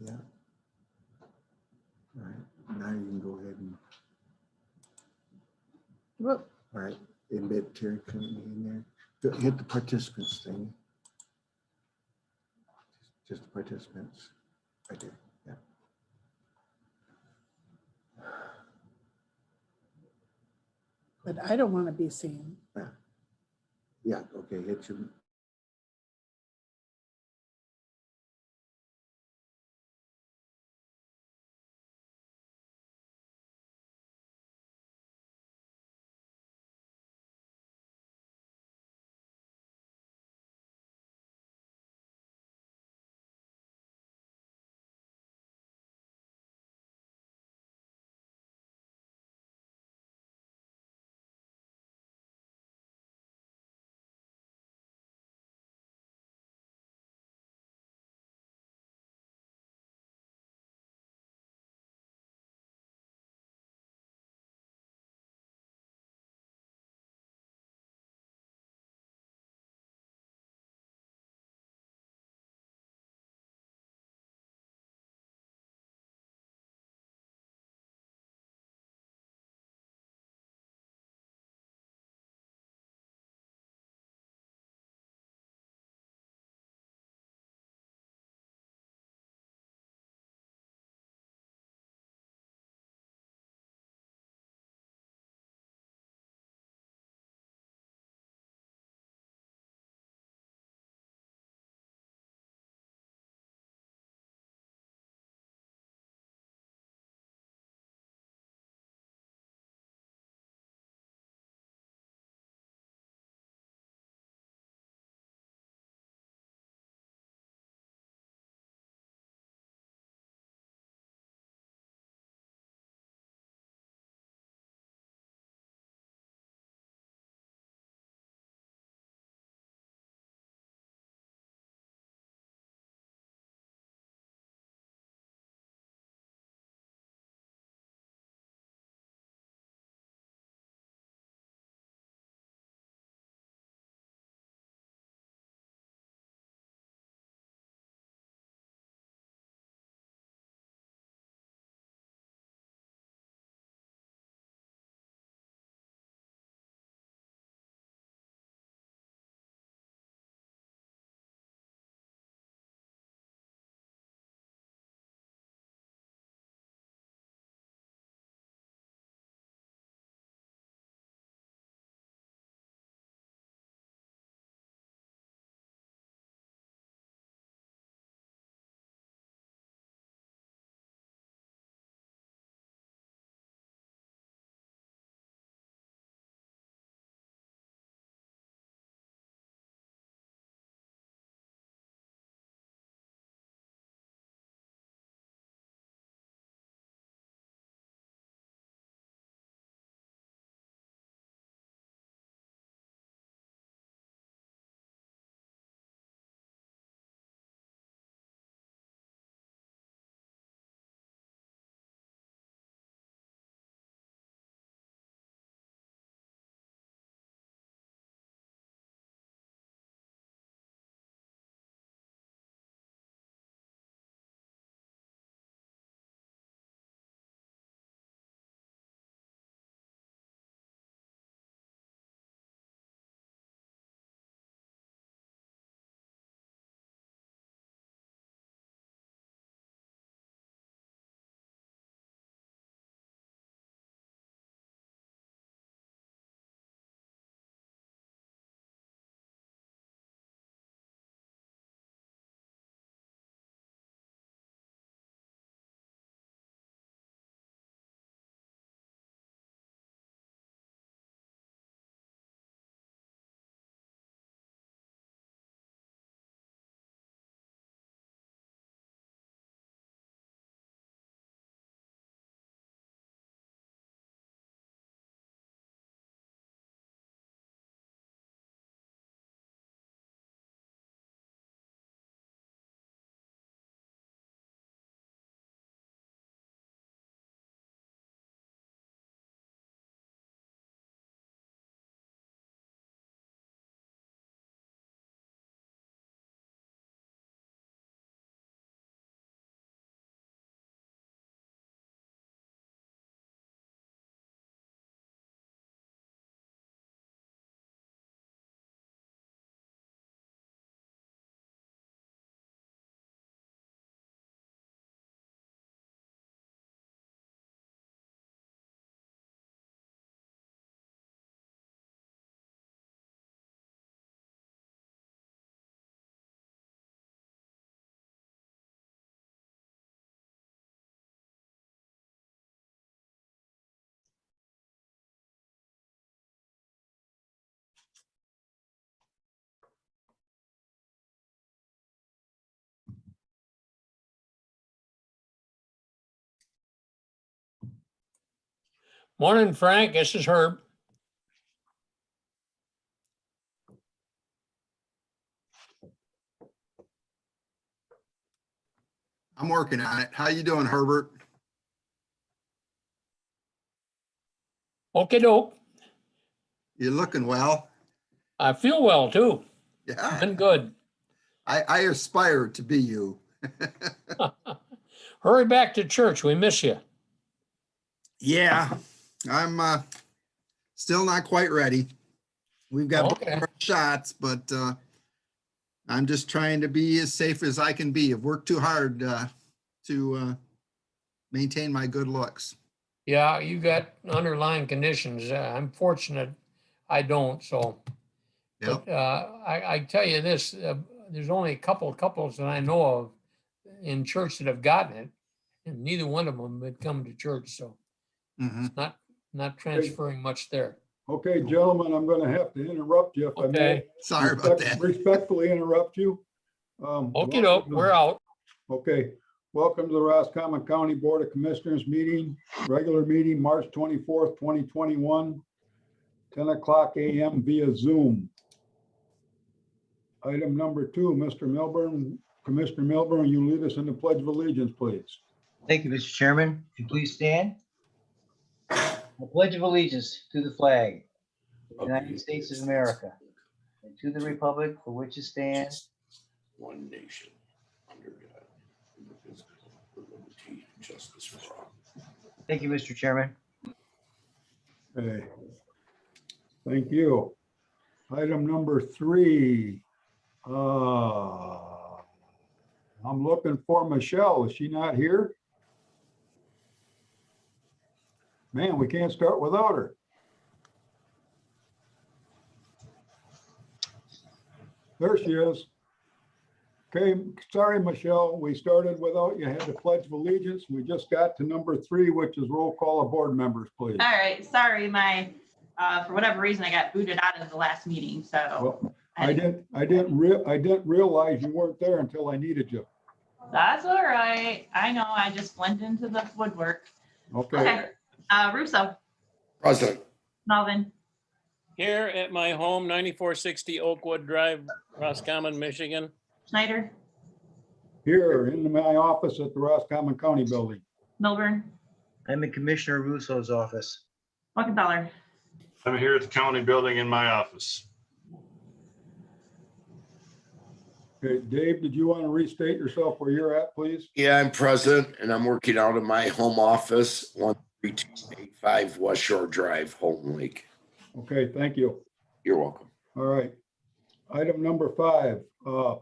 Yeah. All right. Now you can go ahead and, Whoop. all right, embed Terry currently in there. Hit the participants thing. Just the participants right there. Yeah. But I don't want to be seen. Yeah. Okay. Hit your Morning, Frank. This is Herb. I'm working on it. How you doing, Herbert? Okay, doke. You're looking well. I feel well too. Yeah, Been good. I aspire to be you. Hurry back to church. We miss you. Yeah, I'm still not quite ready. We've got both Okay. our shots, but I'm just trying to be as safe as I can be. I've worked too hard to maintain my good looks. Yeah, you got underlying conditions. I'm fortunate I don't. So, Yep. but I tell you this, there's only a couple of couples that I know of in church that have gotten it, and neither one of them had come to church. So Mhm. it's not transferring much there. Okay, gentlemen, I'm going to have to interrupt you if I may. Okay. Sorry about that. Respectfully interrupt you. Okay, doke. We're out. Okay, welcome to the Roscommon County Board of Commissioners meeting, regular meeting, March 24th, 2021, 10 o'clock a.m. via Zoom. Item number 2, Mr. Milburn, Commissioner Milburn, you lead us in the Pledge of Allegiance, please. Thank you, Mr. Chairman. If you please stand. I pledge of allegiance to the flag of the United States of America and to the republic for which it stands, one nation, under God, indivisible, with liberty and justice for all. Thank you, Mr. Chairman. Okay. Thank you. Item number 3. I'm looking for Michelle. Is she not here? Man, we can't start without her. There she is. Okay, sorry, Michelle, we started without you. Had the Pledge of Allegiance. We just got to number 3, which is roll call of board members, please. All right, sorry, for whatever reason, I got booted out of the last meeting, so. Well, I didn't realize you weren't there until I needed you. That's all right. I know, I just went into the woodwork. Okay, Okay, Russo, Present. Melvin, Here at my home, 9460 Oakwood Drive, Roscommon, Michigan. Schneider, here in my office at the Roscommon County Building. Milburn, I'm in Commissioner Russo's office. Muckenthaler. I'm here at the county building in my office. Okay, Dave, did you want to restate yourself where you're at, please? Yeah, I'm present and I'm working out of my home office, 13285 West Shore Drive, Holton Lake. Okay, thank you. You're welcome. All right. Item number 5,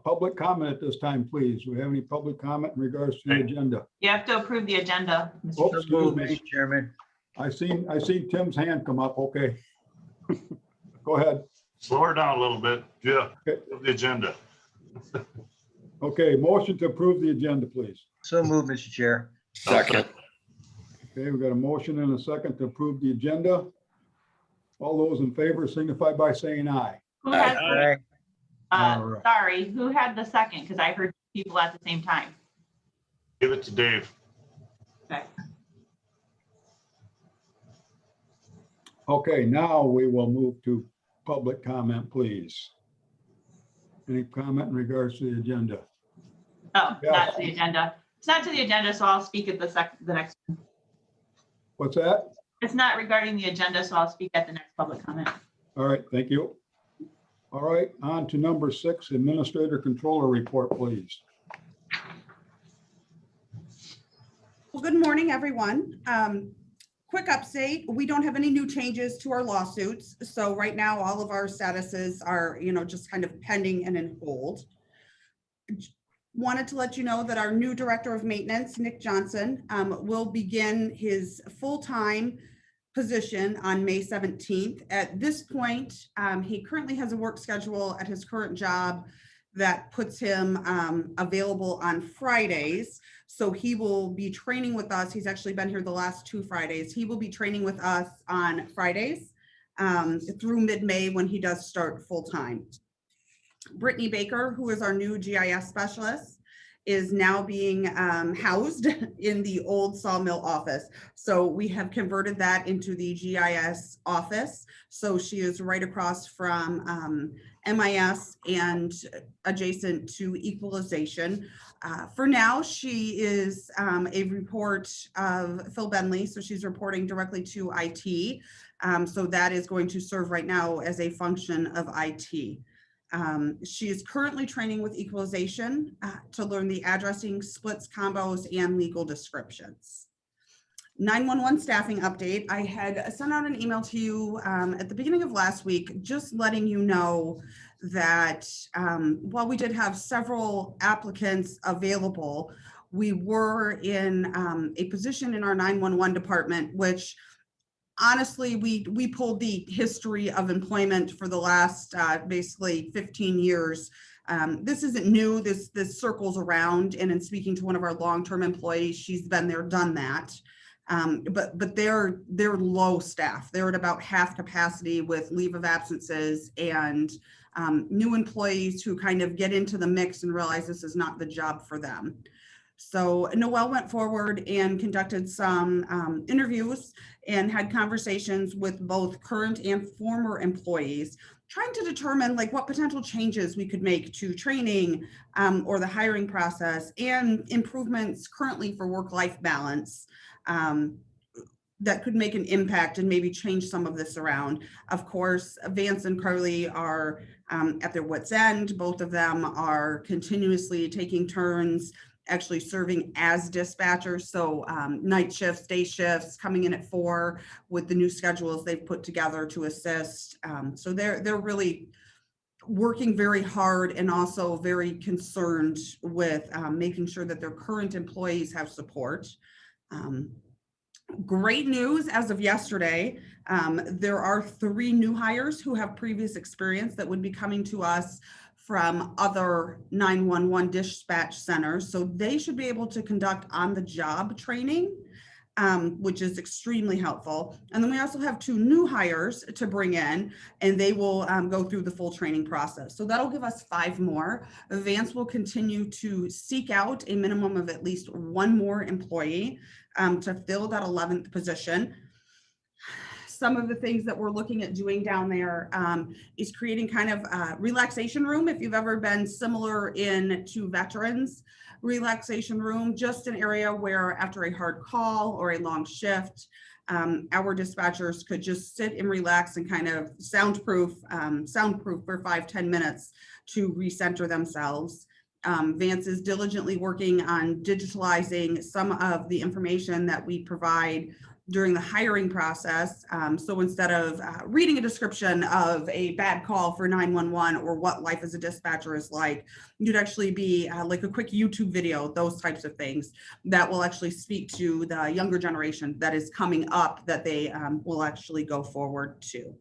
public comment at this time, please. Do we have any public comment in regards to the Hey. agenda? You have to approve the agenda. Mr. Oh, So excuse moved, me. Mr. Chairman. I seen Tim's hand come up. Okay. Go ahead. Slow her down a little bit. Yeah, Okay. the agenda. Okay, motion to approve the agenda, please. So moved, Mr. Chair. Second. Okay, we've got a motion and a second to approve the agenda. All those in favor signify by saying aye. Who had, Aye. All right. sorry, who had the second? Because I heard people at the same time. Give it to Dave. Okay. Okay, now we will move to public comment, please. Any comment in regards to the agenda? Oh, Yeah. not to the agenda. It's not to the agenda, so I'll speak at the next. What's that? It's not regarding the agenda, so I'll speak at the next public comment. All right, thank you. All right, on to number 6, Administrator Controller Report, please. Well, good morning, everyone. Quick update, we don't have any new changes to our lawsuits. So right now, all of our statuses are, just kind of pending and in hold. Wanted to let you know that our new Director of Maintenance, Nick Johnson, will begin his full-time position on May 17th. At this point, he currently has a work schedule at his current job that puts him available on Fridays. So he will be training with us. He's actually been here the last 2 Fridays. He will be training with us on Fridays through mid-May when he does start full-time. Brittany Baker, who is our new GIS specialist, is now being housed in the old Sawmill office. So we have converted that into the GIS office. So she is right across from MIS and adjacent to equalization. For now, she is a report of Phil Bentley. So she's reporting directly to IT. So that is going to serve right now as a function of IT. She is currently training with equalization to learn the addressing, splits, combos, and legal descriptions. 911 staffing update. I had sent out an email to you at the beginning of last week, just letting you know that while we did have several applicants available, we were in a position in our 911 department, which honestly, we pulled the history of employment for the last basically 15 years. This isn't new. This circles around, and in speaking to one of our long-term employees, she's been there, done that. But they're low staff. They're at about half capacity with leave of absences and new employees who kind of get into the mix and realize this is not the job for them. So Noelle went forward and conducted some interviews and had conversations with both current and former employees, trying to determine like what potential changes we could make to training or the hiring process and improvements currently for work-life balance that could make an impact and maybe change some of this around. Of course, Vance and Carly are at their wits' end. Both of them are continuously taking turns actually serving as dispatchers. So night shifts, day shifts, coming in at 4 with the new schedules they've put together to assist. So they're really working very hard and also very concerned with making sure that their current employees have support. Great news as of yesterday, there are 3 new hires who have previous experience that would be coming to us from other 911 dispatch centers. So they should be able to conduct on-the-job training, which is extremely helpful. And then we also have 2 new hires to bring in, and they will go through the full training process. So that'll give us 5 more. Vance will continue to seek out a minimum of at least 1 more employee to fill that 11th position. Some of the things that we're looking at doing down there is creating kind of a relaxation room. If you've ever been similar in to veterans relaxation room, just an area where after a hard call or a long shift, our dispatchers could just sit and relax and kind of soundproof for 5-10 minutes to recenter themselves. Vance is diligently working on digitalizing some of the information that we provide during the hiring process. So instead of reading a description of a bad call for 911 or what life as a dispatcher is like, you'd actually be like a quick YouTube video, those types of things that will actually speak to the younger generation that is coming up that they will actually go forward to.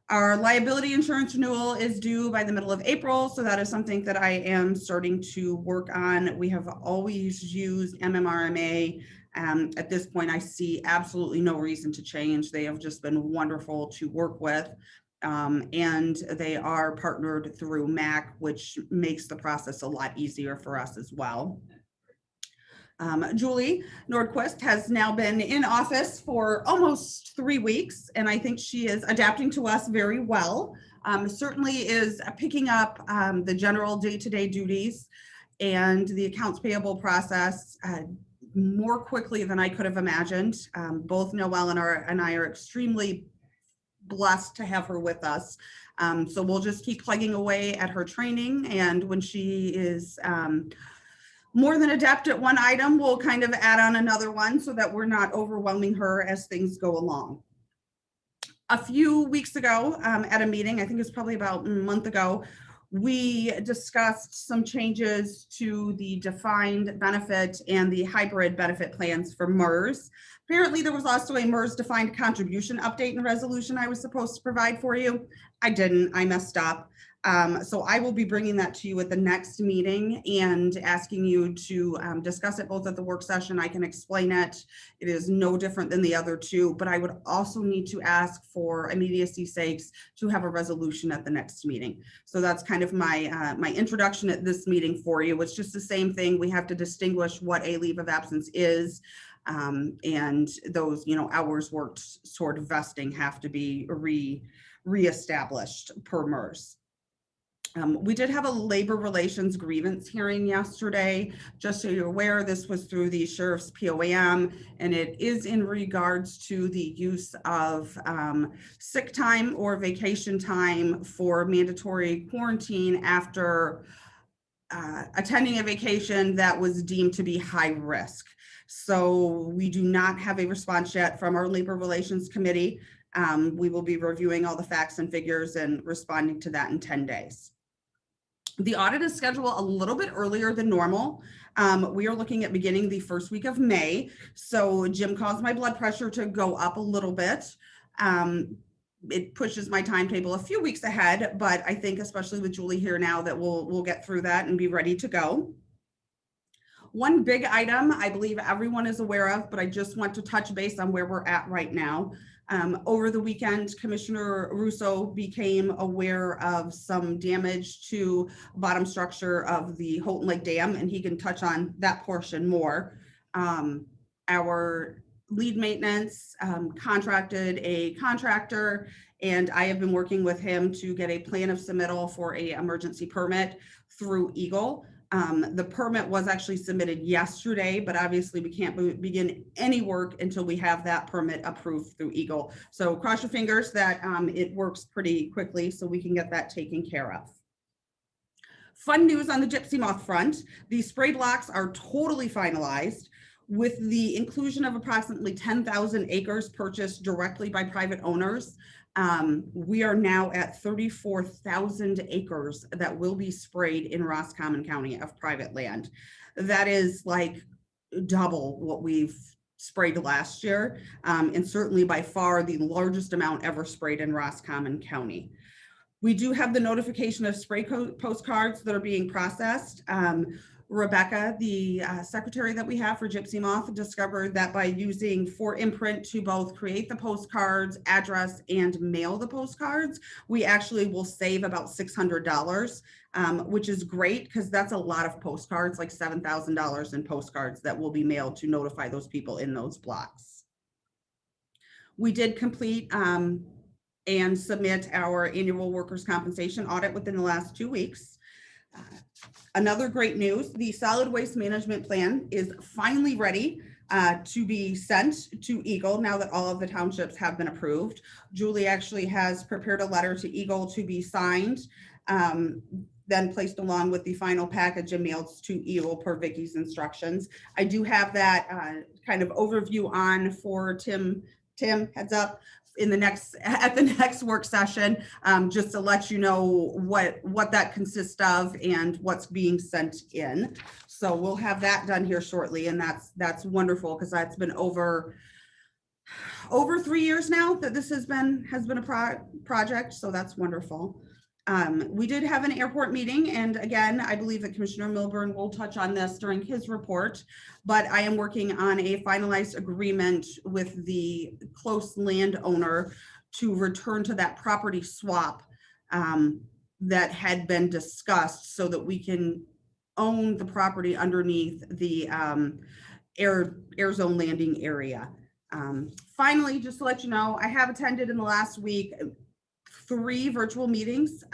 Our liability insurance renewal is due by the middle of April, so that is something that I am starting to work on. We have always used MMRMA. At this point, I see absolutely no reason to change. They have just been wonderful to work with, and they are partnered through MAC, which makes the process a lot easier for us as well. Julie Nordquist has now been in office for almost 3 weeks, and I think she is adapting to us very well. Certainly is picking up the general day-to-day duties and the accounts payable process more quickly than I could have imagined. Both Noelle and I are extremely blessed to have her with us. So we'll just keep plugging away at her training, and when she is more than adept at one item, we'll kind of add on another one so that we're not overwhelming her as things go along. A few weeks ago at a meeting, I think it's probably about a month ago, we discussed some changes to the defined benefit and the hybrid benefit plans for MERS. Apparently, there was also a MERS defined contribution update and resolution I was supposed to provide for you. I didn't, I messed up. So I will be bringing that to you at the next meeting and asking you to discuss it both at the work session. I can explain it. It is no different than the other two, but I would also need to ask for immediacy sakes to have a resolution at the next meeting. So that's kind of my my introduction at this meeting for you. It's just the same thing. We have to distinguish what a leave of absence is. And those, hours worked sort of vesting have to be reestablished per MERS. We did have a labor relations grievance hearing yesterday. Just so you're aware, this was through the sheriff's POAM, and it is in regards to the use of sick time or vacation time for mandatory quarantine after attending a vacation that was deemed to be high risk. So we do not have a response yet from our labor relations committee. We will be reviewing all the facts and figures and responding to that in 10 days. The audit is scheduled a little bit earlier than normal. We are looking at beginning the first week of May. So Jim caused my blood pressure to go up a little bit. It pushes my timetable a few weeks ahead, but I think especially with Julie here now that we'll get through that and be ready to go. One big item I believe everyone is aware of, but I just want to touch base on where we're at right now. Over the weekend, Commissioner Russo became aware of some damage to bottom structure of the Houghton Lake Dam, and he can touch on that portion more. Our lead maintenance contracted a contractor, and I have been working with him to get a plan of submittal for a emergency permit through Eagle. The permit was actually submitted yesterday, but obviously we can't begin any work until we have that permit approved through Eagle. So cross your fingers that it works pretty quickly so we can get that taken care of. Fun news on the gypsy moth front. The spray blocks are totally finalized. With the inclusion of approximately 10,000 acres purchased directly by private owners, we are now at 34,000 acres that will be sprayed in Roscommon County of private land. That is like double what we've sprayed last year, and certainly by far the largest amount ever sprayed in Roscommon County. We do have the notification of spray postcards that are being processed. Rebecca, the secretary that we have for Gypsy Moth, discovered that by using for imprint to both create the postcards, address, and mail the postcards, we actually will save about $600, which is great because that's a lot of postcards, like $7,000 in postcards that will be mailed to notify those people in those blocks. We did complete and submit our annual workers' compensation audit within the last 2 weeks. Another great news, the solid waste management plan is finally ready to be sent to Eagle now that all of the townships have been approved. Julie actually has prepared a letter to Eagle to be signed, then placed along with the final package and mailed to Eagle per Vicky's instructions. I do have that kind of overview on for Tim, heads up, at the next work session, just to let you know what that consists of and what's being sent in. So we'll have that done here shortly, and that's wonderful because that's been over 3 years now that this has been a project. So that's wonderful. We did have an airport meeting, and again, I believe that Commissioner Milburn will touch on this during his report, but I am working on a finalized agreement with the close landowner to return to that property swap that had been discussed so that we can own the property underneath the air zone landing area. Finally, just to let you know, I have attended in the last week 3 virtual meetings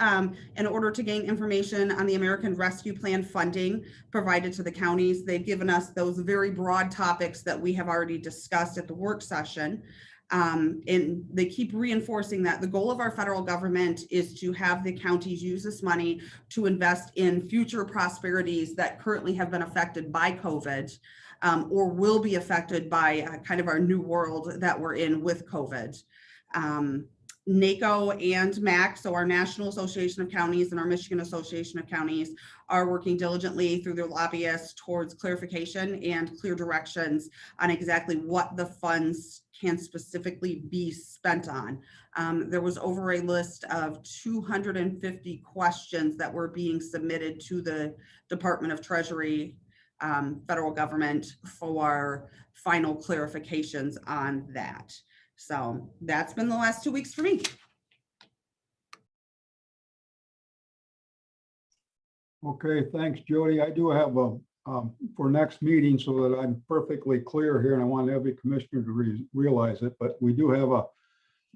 in order to gain information on the American Rescue Plan funding provided to the counties. They've given us those very broad topics that we have already discussed at the work session. And they keep reinforcing that the goal of our federal government is to have the counties use this money to invest in future prosperities that currently have been affected by COVID or will be affected by kind of our new world that we're in with COVID. NACO and MAC, so our National Association of Counties and our Michigan Association of Counties, are working diligently through their lobbyists towards clarification and clear directions on exactly what the funds can specifically be spent on. There was over a list of 250 questions that were being submitted to the Department of Treasury, federal government, for final clarifications on that. So that's been the last 2 weeks for me. Okay, thanks, Jody. I do have a, for next meeting, so that I'm perfectly clear here, and I want every commissioner to realize it, but we do have a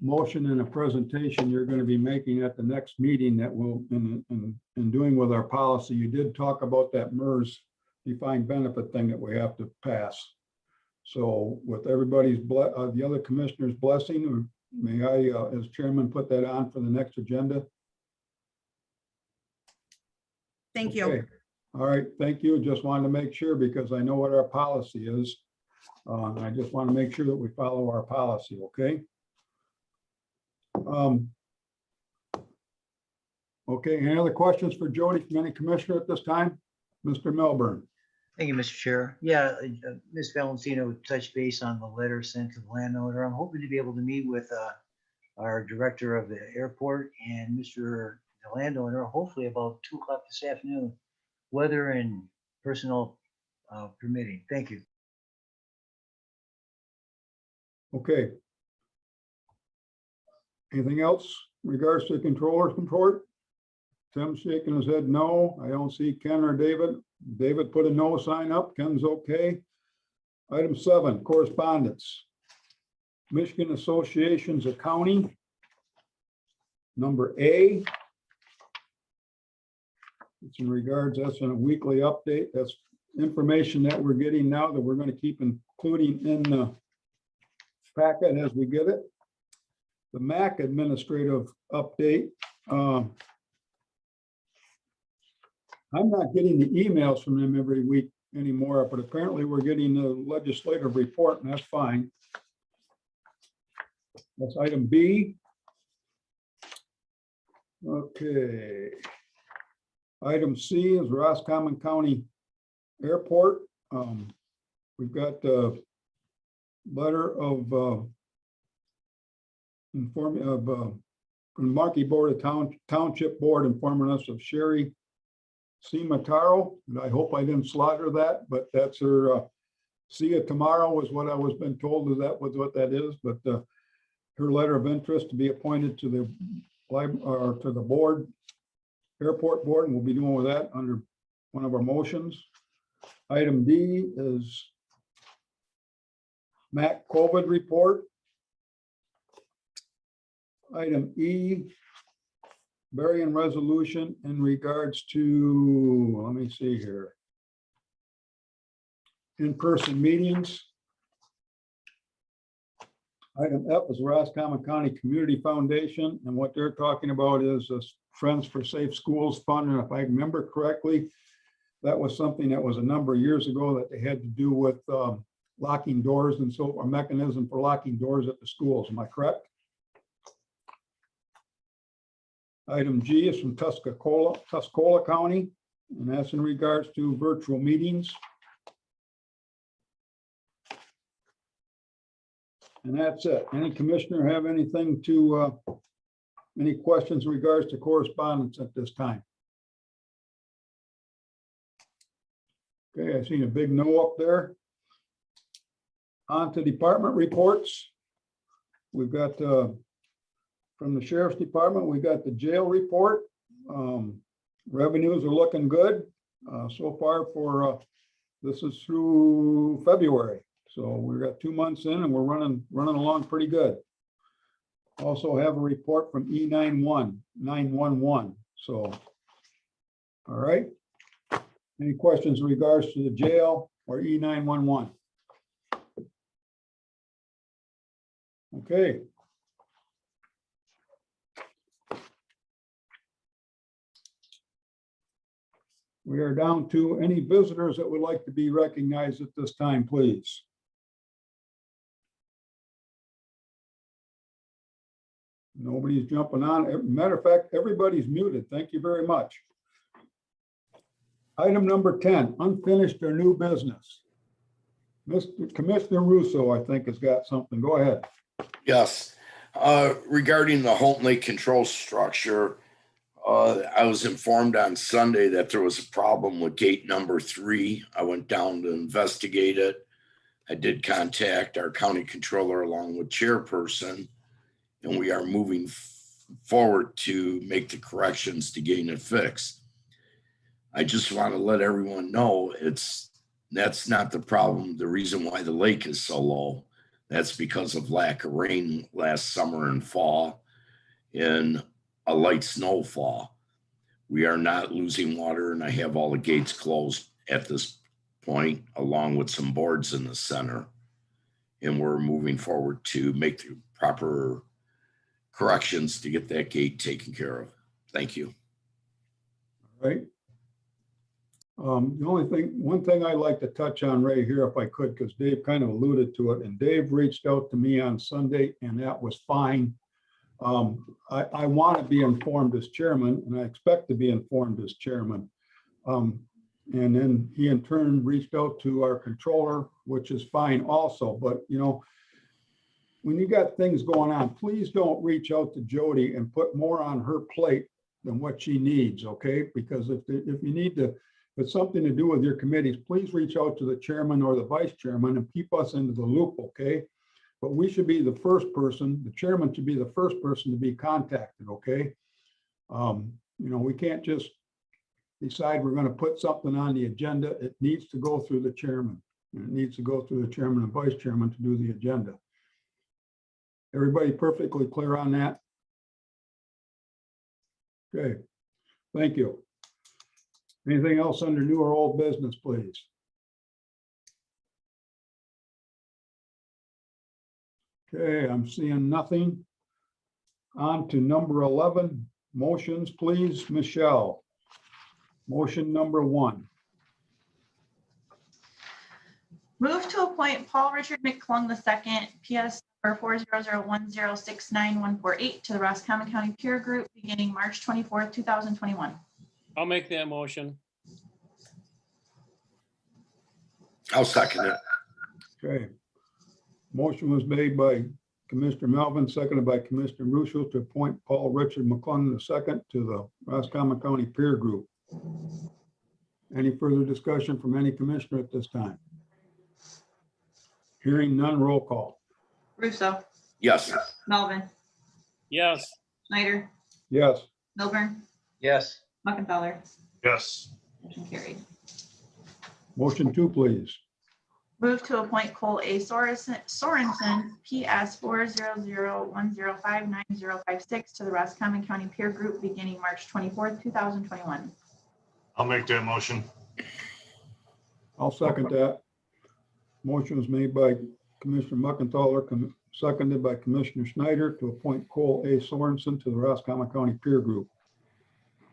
motion and a presentation you're going to be making at the next meeting that will, in doing with our policy. You did talk about that MERS defined benefit thing that we have to pass. So with everybody's, the other commissioners' blessing, may I, as chairman, put that on for the next agenda? Thank you. Okay. All right, thank you. Just wanted to make sure, because I know what our policy is. I just want to make sure that we follow our policy, okay? Okay, any other questions for Jody from any commissioner at this time? Mr. Milburn. Thank you, Mr. Chair. Yeah, Ms. Valentino touched base on the letter sent to the landowner. I'm hoping to be able to meet with our director of the airport and Mr. the landowner, hopefully about 2 o'clock this afternoon, weather and personal permitting. Thank you. Okay. Anything else in regards to the controller's report? Tim's shaking his head no. I don't see Ken or David. David put a no sign up. Ken's okay. Item 7, correspondence. Michigan Associations of County. Number A. It's in regards, that's in a weekly update. That's information that we're getting now that we're going to keep including in the packet as we get it. The MAC administrative update. I'm not getting the emails from them every week anymore, but apparently we're getting the legislative report, and that's fine. That's item B. Okay. Item C is Roscommon County Airport. We've got the letter of from Markey Board of Township Board informing us of Sherry C. Mataro, and I hope I didn't slaughter that, but that's her. See you tomorrow is what I was been told that was what that is, but her letter of interest to be appointed to the board, airport board, and we'll be doing with that under one of our motions. Item D is MAC COVID report. Item E, burying resolution in regards to, let me see here, in-person meetings. Item F is Roscommon County Community Foundation, and what they're talking about is this Friends for Safe Schools Fund, and if I remember correctly, that was something that was a number of years ago that they had to do with locking doors and so, a mechanism for locking doors at the schools. Am I correct? Item G is from Tuscola County, and that's in regards to virtual meetings. And that's it. Any commissioner have anything to, any questions in regards to correspondence at this time? Okay, I seen a big no up there. On to department reports. We've got from the Sheriff's Department, we got the jail report. Revenues are looking good so far for, this is through February. So we've got 2 months in and we're running along pretty good. Also have a report from E911. So, all right. Any questions in regards to the jail or E911? Okay. We are down to any visitors that would like to be recognized at this time, please. Nobody's jumping on. Matter of fact, everybody's muted. Thank you very much. Item number 10, unfinished or new business. Mr. Commissioner Russo, I think, has got something. Go ahead. Yes, regarding the Holton Lake control structure, I was informed on Sunday that there was a problem with gate number 3. I went down to investigate it. I did contact our county controller along with chairperson, and we are moving forward to make the corrections to getting it fixed. I just want to let everyone know that's not the problem. The reason why the lake is so low, that's because of lack of rain last summer and fall and a light snowfall. We are not losing water, and I have all the gates closed at this point, along with some boards in the center. And we're moving forward to make the proper corrections to get that gate taken care of. Thank you. All right. One thing I'd like to touch on right here, if I could, because Dave kind of alluded to it, and Dave reached out to me on Sunday, and that was fine. I want to be informed as chairman, and I expect to be informed as chairman. And then he in turn reached out to our controller, which is fine also. But, you know, when you got things going on, please don't reach out to Jody and put more on her plate than what she needs, okay? Because if you need to, if it's something to do with your committees, please reach out to the chairman or the vice chairman and keep us into the loop, okay? But we should be the first person, the chairman should be the first person to be contacted, okay? You know, we can't just decide we're going to put something on the agenda. It needs to go through the chairman. And it needs to go through the chairman and vice chairman to do the agenda. Everybody perfectly clear on that? Okay, thank you. Anything else under new or old business, please? Okay, I'm seeing nothing. On to number 11, motions, please. Michelle. Motion number 1. Move to appoint Paul Richard McClung II, PS number 40010691148 to the Roscommon County Peer Group beginning March 24th, 2021. I'll make that motion. I'll second it. Okay. Motion was made by Commissioner Melvin, seconded by Commissioner Russo to appoint Paul Richard McClung II to the Roscommon County Peer Group. Any further discussion from any commissioner at this time? Hearing none, roll call. Russo, Yes. Melvin, Yes. Schneider, Yes. Milburn, Yes. Muckenthaler. Yes. Motion carried. Motion 2, please. Move to appoint Cole A. Sorensen, PS 40010590056 to the Roscommon County Peer Group beginning March 24th, 2021. I'll make that motion. I'll second that. Motion was made by Commissioner Muckenthaler, seconded by Commissioner Schneider to appoint Cole A. Sorensen to the Roscommon County Peer Group.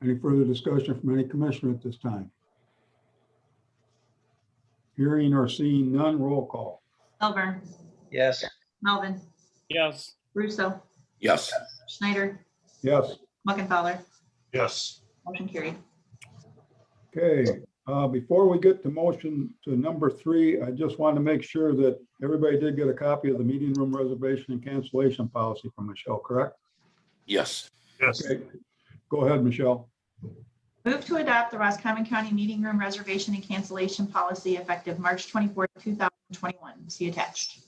Any further discussion from any commissioner at this time? Hearing or seeing none, roll call. Milburn, Yes. Melvin, Yes. Russo, Yes. Schneider, Yes. Muckenthaler. Yes. Motion carried. Okay, before we get to motion to number 3, I just want to make sure that everybody did get a copy of the meeting room reservation and cancellation policy from Michelle, correct? Yes. Yes. Okay, go ahead, Michelle. Move to adopt the Roscommon County Meeting Room Reservation and Cancellation Policy effective March 24th, 2021. See attached.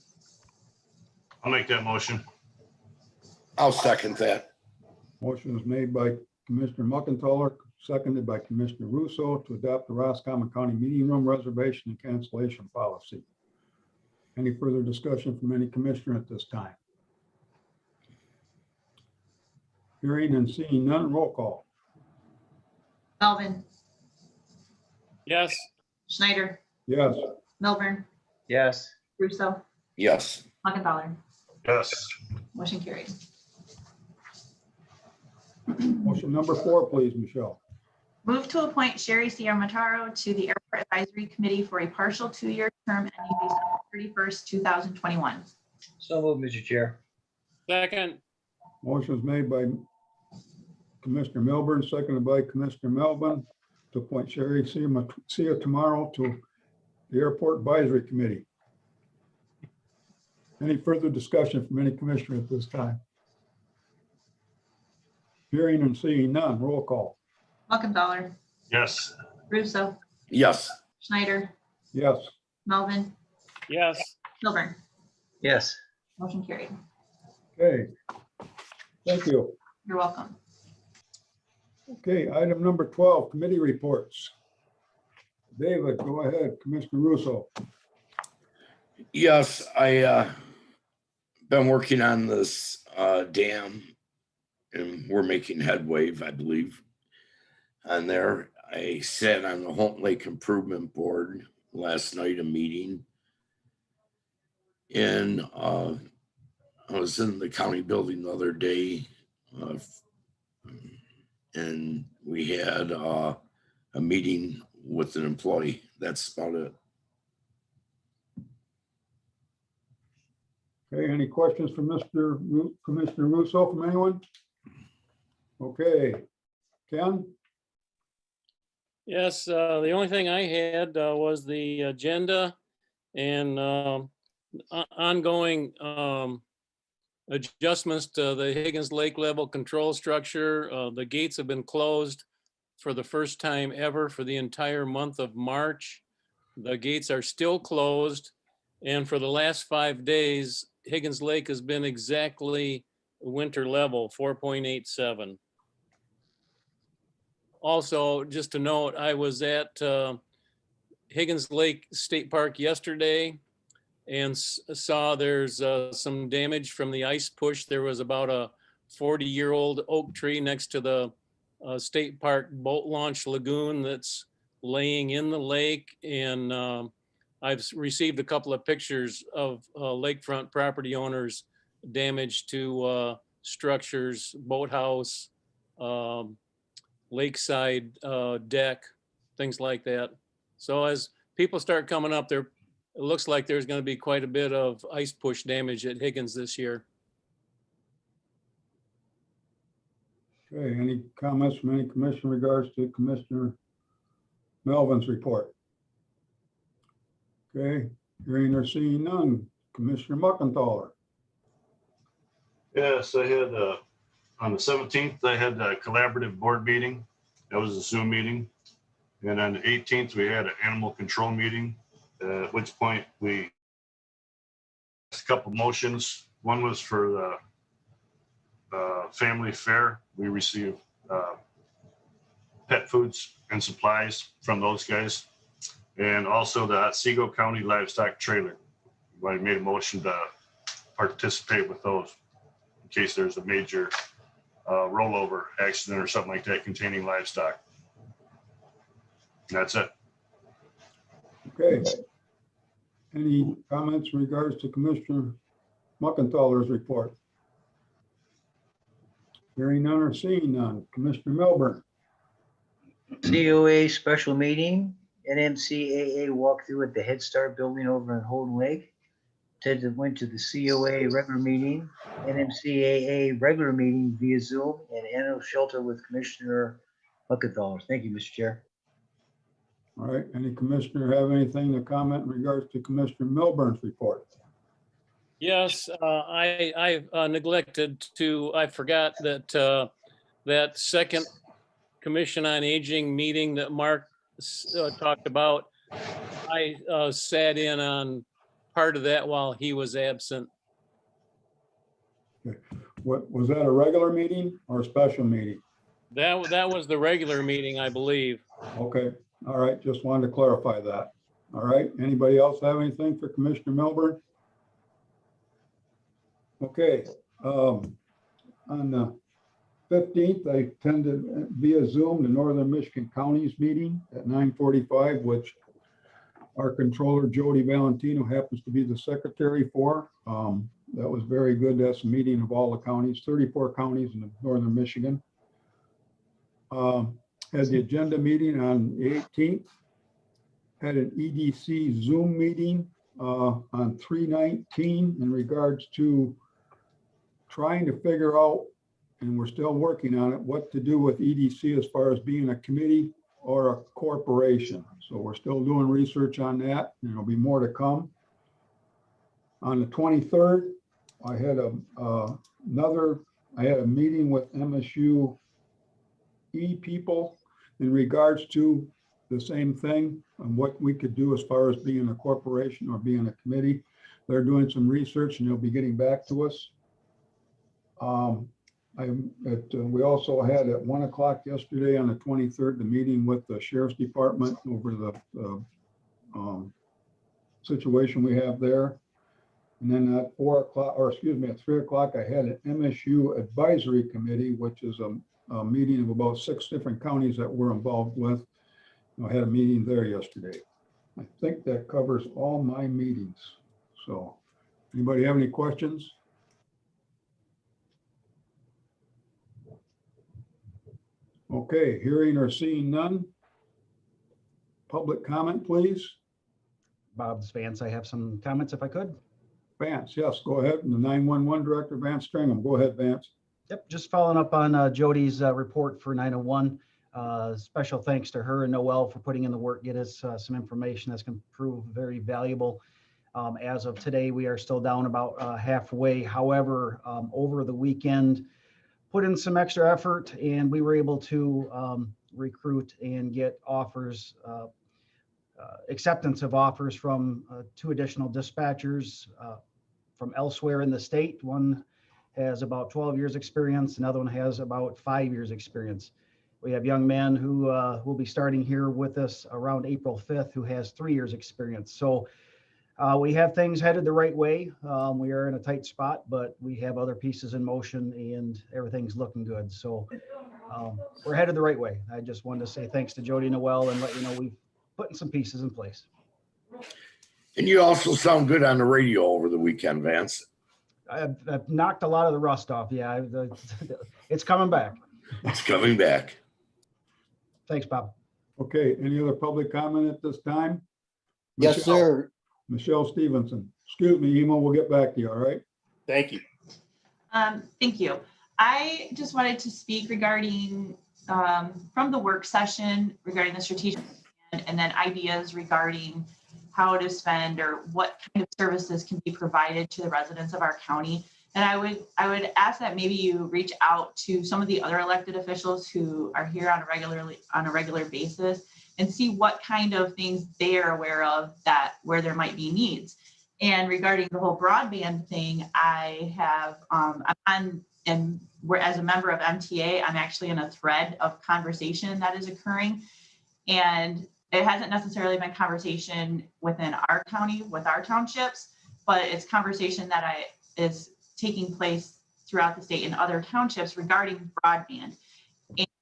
I'll make that motion. I'll second that. Motion was made by Commissioner Muckenthaler, seconded by Commissioner Russo to adopt the Roscommon County Meeting Room Reservation and Cancellation Policy. Any further discussion from any commissioner at this time? Hearing and seeing none, roll call. Melvin, Yes. Schneider, Yes. Milburn, Yes. Russo, Yes. Muckenthaler. Yes. Motion carried. Motion number 4, please, Michelle. Move to appoint Sherry C. Armataro to the Airport Advisory Committee for a partial 2-year term ending December 31st, 2021. So moved, Mr. Chair. Second. Motion is made by Commissioner Milburn, seconded by Commissioner Melvin to appoint Sherry Sia tomorrow to the Airport Advisory Committee. Any further discussion from any commissioner at this time? Hearing and seeing none, roll call. Muckenthaler, Yes. Russo, Yes. Schneider, Yes. Melvin, yes, Milburn. Yes. Motion carried. Okay. Thank you. You're welcome. Okay, item number 12, committee reports. David, go ahead, Commissioner Russo. Yes, I been working on this dam, and we're making headway, I believe. On there, I sat on the Holton Lake Improvement Board last night, a meeting. And I was in the county building the other day, and we had a meeting with an employee. That's about it. Okay, any questions for Commissioner Russo from anyone? Okay, Ken? yes. The only thing I had was the agenda and ongoing adjustments to the Higgins Lake level control structure. The gates have been closed for the first time ever for the entire month of March. The gates are still closed. And for the last 5 days, Higgins Lake has been exactly winter level, 4.87. Also, just to note, I was at Higgins Lake State Park yesterday and saw there's some damage from the ice push. There was about a 40-year-old oak tree next to the State Park boat launch lagoon that's laying in the lake. And I've received a couple of pictures of lakefront property owners' damage to structures, boathouse, lakeside deck, things like that. So as people start coming up there, it looks like there's going to be quite a bit of ice push damage at Higgins this year. Okay, any comments from any commission in regards to Commissioner Melvin's report? Okay, hearing or seeing none, Commissioner Muckenthaler. Yes, I had, on the 17th, I had a collaborative board meeting. That was a Zoom meeting. And on the 18th, we had an animal control meeting, at which point we a couple motions. One was for the family fair. We received pet foods and supplies from those guys. And also the Otsego County Livestock Trailer. I made a motion to participate with those in case there's a major rollover accident or something like that containing livestock. And that's it. Okay. Any comments in regards to Commissioner Muckenthaler's report? Hearing none or seeing none, Commissioner Milburn. COA special meeting, NMCAA walkthrough at the Head Start building over in Holden Lake. Ted went to the COA regular meeting, NMCAA regular meeting via Zoom, and animal shelter with Commissioner Muckenthaler. Thank you, Mr. Chair. All right, any commissioner have anything to comment in regards to Commissioner Milburn's report? Yes, I neglected to, I forgot that that second Commission on Aging meeting that Mark talked about, I sat in on part of that while he was absent. What, was that a regular meeting or a special meeting? That was the regular meeting, I believe. Okay, all right, just wanted to clarify that. All right, anybody else have anything for Commissioner Milburn? Okay, on the 15th, I attended via Zoom the Northern Michigan Counties meeting at 9:45, which our controller Jody Valentino happens to be the secretary for. That was very good. That's a meeting of all the counties, 34 counties in Northern Michigan. Had the agenda meeting on the 18th. Had an EDC Zoom meeting on 3/19 in regards to trying to figure out and we're still working on it, what to do with EDC as far as being a committee or a corporation. So we're still doing research on that, and there'll be more to come. On the 23rd, I had a meeting with MSU people in regards to the same thing and what we could do as far as being a corporation or being a committee. They're doing some research and they'll be getting back to us. We also had at 1 o'clock yesterday on the 23rd, the meeting with the Sheriff's Department over the situation we have there. And then at 4 o'clock, or excuse me, at 3 o'clock, I had an MSU advisory committee, which is a meeting of about 6 different counties that we're involved with. I had a meeting there yesterday. I think that covers all my meetings. So anybody have any questions? Okay, hearing or seeing none. Public comment, please. Bob Vance, I have some comments if I could. Vance, yes, go ahead. And the 911 Director, Vance Stringham. Go ahead, Vance. Yep, just following up on Jody's report for 901. Special thanks to her and Noel for putting in the work, get us some information that's going to prove very valuable. As of today, we are still down about halfway. However, over the weekend, put in some extra effort and we were able to recruit and get offers, acceptance of offers from 2 additional dispatchers from elsewhere in the state. One has about 12 years experience. Another one has about 5 years experience. We have young men who will be starting here with us around April 5th, who has 3 years experience. So we have things headed the right way. We are in a tight spot, but we have other pieces in motion and everything's looking good. So we're headed the right way. I just wanted to say thanks to Jody and Noel and let you know we've put some pieces in place. And you also sound good on the radio over the weekend, Vance. I've knocked a lot of the rust off. Yeah, it's coming back. It's coming back. Thanks, Bob. Okay, any other public comment at this time? Yes, Michelle? sir. Michelle Stevenson. Excuse me, Emo, we'll get back to you, all right? Thank you. Thank you. I just wanted to speak regarding from the work session regarding the strategic plan, and then ideas regarding how to spend or what kind of services can be provided to the residents of our county. And I would ask that maybe you reach out to some of the other elected officials who are here on a regular basis and see what kind of things they are aware of that where there might be needs. And regarding the whole broadband thing, I have we're, as a member of MTA, I'm actually in a thread of conversation that is occurring. And it hasn't necessarily been conversation within our county with our townships, but it's conversation that is taking place throughout the state in other townships regarding broadband.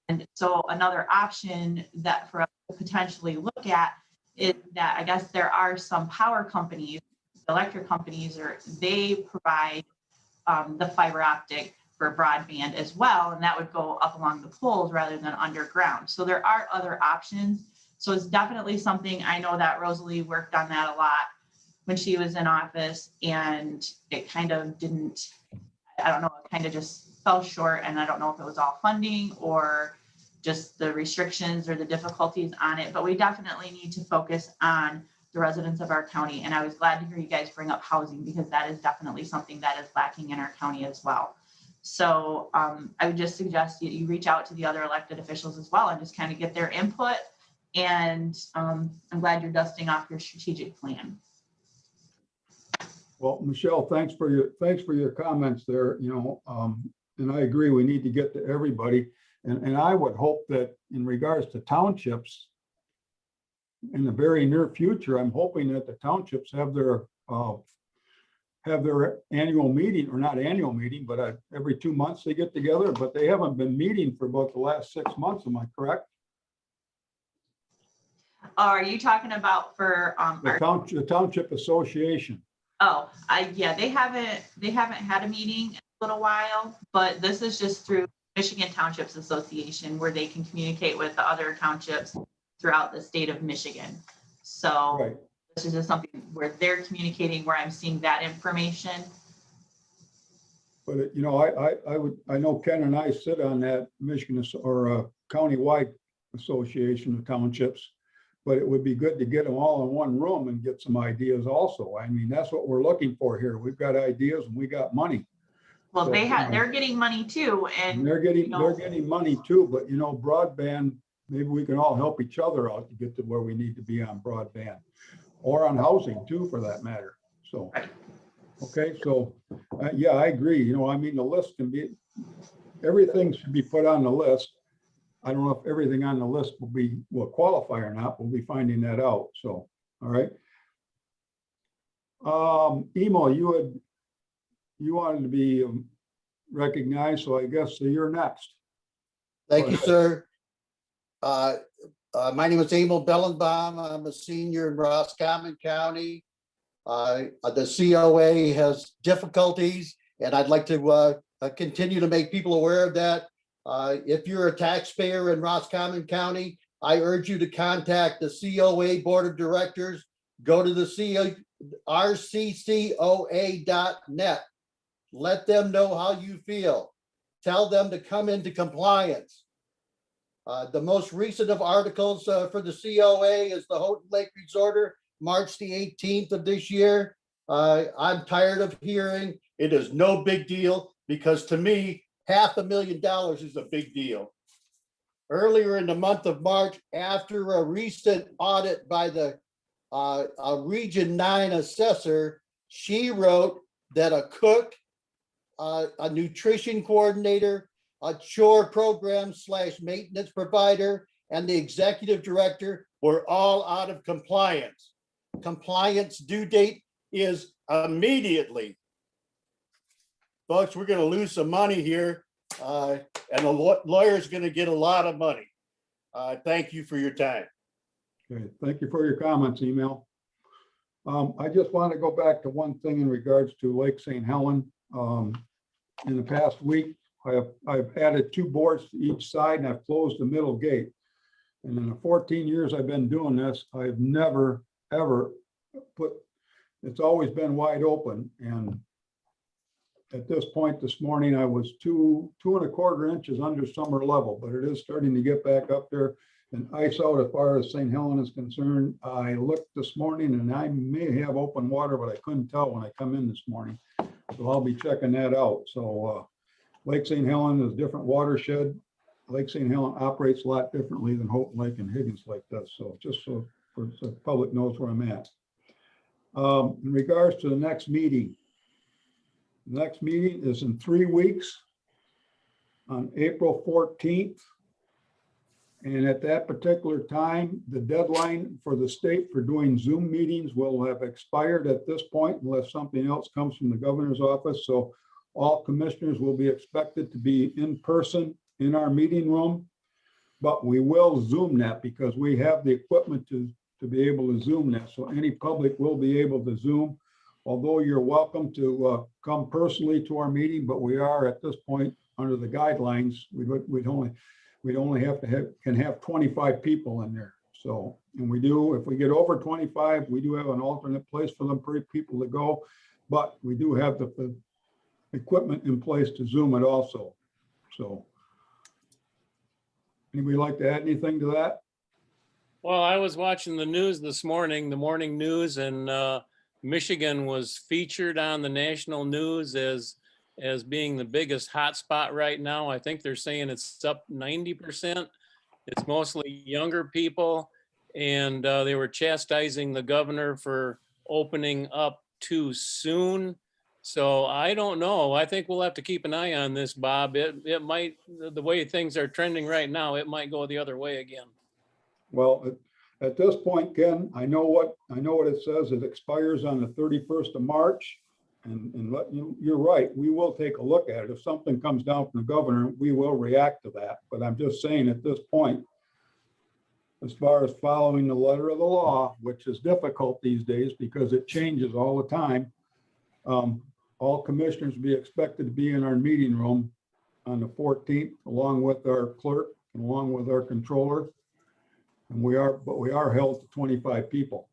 And so another option that for us to potentially look at is that I guess there are some power companies, electric companies, or they provide the fiber optic for broadband as well. And that would go up along the poles rather than underground. So there are other options. So it's definitely something, I know that Rosalie worked on that a lot when she was in office, and it kind of didn't, I don't know, it kind of just fell short. And I don't know if it was all funding or just the restrictions or the difficulties on it, but we definitely need to focus on the residents of our county. And I was glad to hear you guys bring up housing, because that is definitely something that is lacking in our county as well. So I would just suggest that you reach out to the other elected officials as well and just kind of get their input. And I'm glad you're dusting off your strategic plan. Well, Michelle, thanks for your comments there, and I agree, we need to get to everybody. And I would hope that in regards to townships, in the very near future, I'm hoping that the townships have their annual meeting, or not annual meeting, but every 2 months they get together, but they haven't been meeting for about the last 6 months. Am I correct? Are you talking about for The Township Association? Yeah, they haven't had a meeting in a little while, but this is just through Michigan Townships Association, where they can communicate with the other townships throughout the state of Michigan. So Right. This is just something where they're communicating, where I'm seeing that information. But, you know, I know Ken and I sit on that Michigan or countywide association of townships. But it would be good to get them all in one room and get some ideas also. I mean, that's what we're looking for here. We've got ideas and we got money. Well, So, they you had, know, they're getting money too, and and they're you know, getting money too, but you know, broadband, maybe we can all help each other out to get to where we need to be on broadband or on housing too, for that matter. So, okay, so, yeah, I agree. You know, I mean, the list can be, everything should be put on the list. I don't know if everything on the list will qualify or not. We'll be finding that out. So, all right. Emo, you wanted to be recognized, so I guess you're next. Thank you, sir. My name is Emil Bellenbaum. I'm a senior in Roscommon County. The COA has difficulties, and I'd like to continue to make people aware of that. If you're a taxpayer in Roscommon County, I urge you to contact the COA Board of Directors. Go to the rccoa.net. Let them know how you feel. Tell them to come into compliance. The most recent of articles for the COA is the Houghton Lake Resorter, March the 18th of this year. I'm tired of hearing it is no big deal, because to me, $500,000 is a big deal. Earlier in the month of March, after a recent audit by the a Region 9 assessor, she wrote that a cook, a nutrition coordinator, a chore program / maintenance provider, and the executive director were all out of compliance. Compliance due date is immediately. Folks, we're going to lose some money here, and the lawyer's going to get a lot of money. Thank you for your time. Okay, thank you for your comments, Email. I just want to go back to one thing in regards to Lake St. Helen. In the past week, I've added 2 boards to each side, and I've closed the middle gate. And in the 14 years I've been doing this, I've never, ever it's always been wide open. And at this point this morning, I was 2.25 inches under summer level, but it is starting to get back up there and ice out as far as St. Helen is concerned. I looked this morning and I may have open water, but I couldn't tell when I come in this morning. So I'll be checking that out. So Lake St. Helen is a different watershed. Lake St. Helen operates a lot differently than Houghton Lake and Higgins Lake does. So just so the public knows where I'm at. In regards to the next meeting, the next meeting is in 3 weeks on April 14th. And at that particular time, the deadline for the state for doing Zoom meetings will have expired at this point unless something else comes from the governor's office. So all commissioners will be expected to be in person in our meeting room, but we will Zoom that because we have the equipment to be able to Zoom that. So any public will be able to Zoom, although you're welcome to come personally to our meeting, but we are at this point under the guidelines. We'd only can have 25 people in there. So, and we do, if we get over 25, we do have an alternate place for them people to go, but we do have the equipment in place to Zoom it also. So anybody like to add anything to that? Well, I was watching the news this morning, the morning news, and Michigan was featured on the national news as being the biggest hotspot right now. I think they're saying it's up 90%. It's mostly younger people, and they were chastising the governor for opening up too soon. So I don't know. I think we'll have to keep an eye on this, Bob. It might, the way things are trending right now, it might go the other way again. Well, at this point, Ken, I know what it says. It expires on the 31st of March. And you're right, we will take a look at it. If something comes down from the governor, we will react to that. But I'm just saying at this point, as far as following the letter of the law, which is difficult these days because it changes all the time, all commissioners will be expected to be in our meeting room on the 14th, along with our clerk and along with our controller. And we are held to 25 people.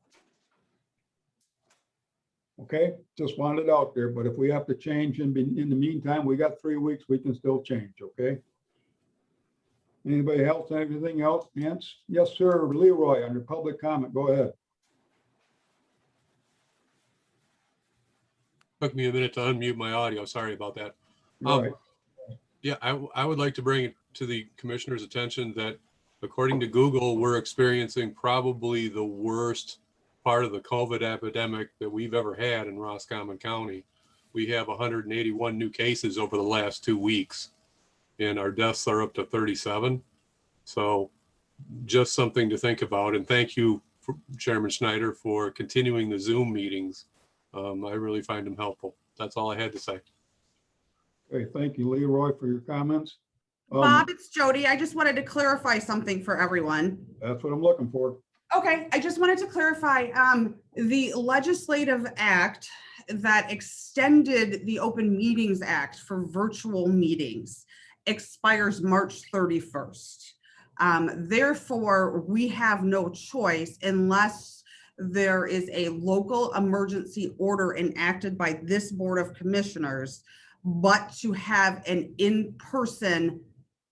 Okay, just wanted it out there, but if we have to change in the meantime, we got 3 weeks, we can still change, okay? Anybody else, anything else? Nance? Yes, sir. Leroy, under public comment, go ahead. Took me a minute to unmute my audio. Sorry about that. All right. Yeah, I would like to bring it to the commissioner's attention that according to Google, we're experiencing probably the worst part of the COVID epidemic that we've ever had in Roscommon County. We have 181 new cases over the last 2 weeks, and our deaths are up to 37. So just something to think about. And thank you, Chairman Schneider, for continuing the Zoom meetings. I really find them helpful. That's all I had to say. Okay, thank you, Leroy, for your comments. Bob, it's Jody. I just wanted to clarify something for everyone. That's what I'm looking for. Okay, I just wanted to clarify, the legislative act that extended the Open Meetings Act for virtual meetings expires March 31st. Therefore, we have no choice unless there is a local emergency order enacted by this Board of Commissioners, but to have an in-person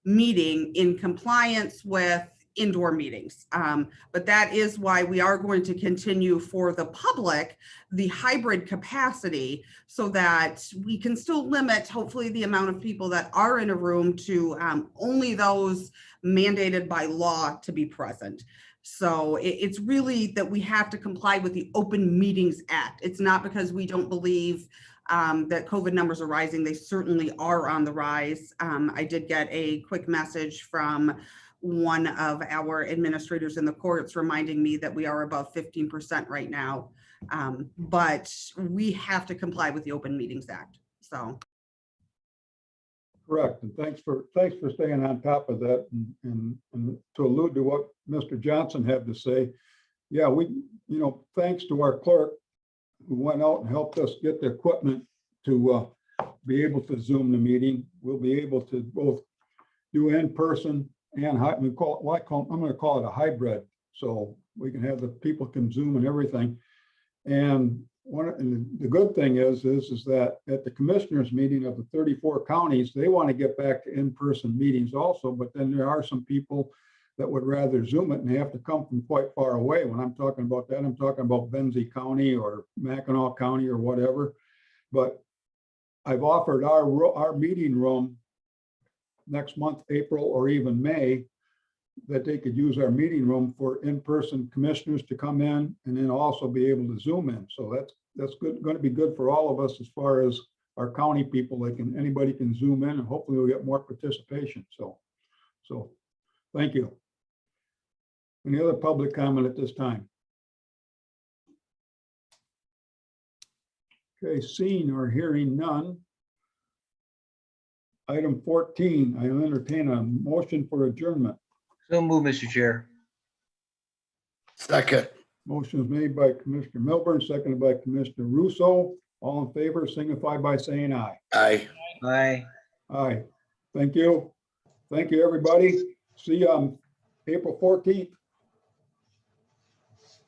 meeting in compliance with indoor meetings. But that is why we are going to continue for the public, the hybrid capacity, so that we can still limit, hopefully, the amount of people that are in a room to only those mandated by law to be present. So it's really that we have to comply with the Open Meetings Act. It's not because we don't believe that COVID numbers are rising. They certainly are on the rise. I did get a quick message from one of our administrators in the courts reminding me that we are above 15% right now. But we have to comply with the Open Meetings Act. So. Correct. And thanks for staying on top of that. And to allude to what Mr. Johnson had to say, yeah, thanks to our clerk who went out and helped us get the equipment to be able to Zoom the meeting. We'll be able to both do in person and I'm going to call it a hybrid. So we can have the people can Zoom and everything. And the good thing is that at the commissioners meeting of the 34 counties, they want to get back to in-person meetings also, but then there are some people that would rather Zoom it and they have to come from quite far away. When I'm talking about that, I'm talking about Benzie County or Mackinac County or whatever. But I've offered our meeting room next month, April or even May, that they could use our meeting room for in-person commissioners to come in and then also be able to Zoom in. So that's good, going to be good for all of us as far as our county people. Anybody can Zoom in and hopefully we'll get more participation. So thank you. Any other public comment at this time? Okay, seeing or hearing none. Item 14, I entertain a motion for adjournment. So move, Mr. Chair. Second. Motion is made by Commissioner Milburn, seconded by Commissioner Russo. All in favor, signify by saying aye. Aye. Aye. Aye. Thank you. Thank you, everybody. See you on April 14th.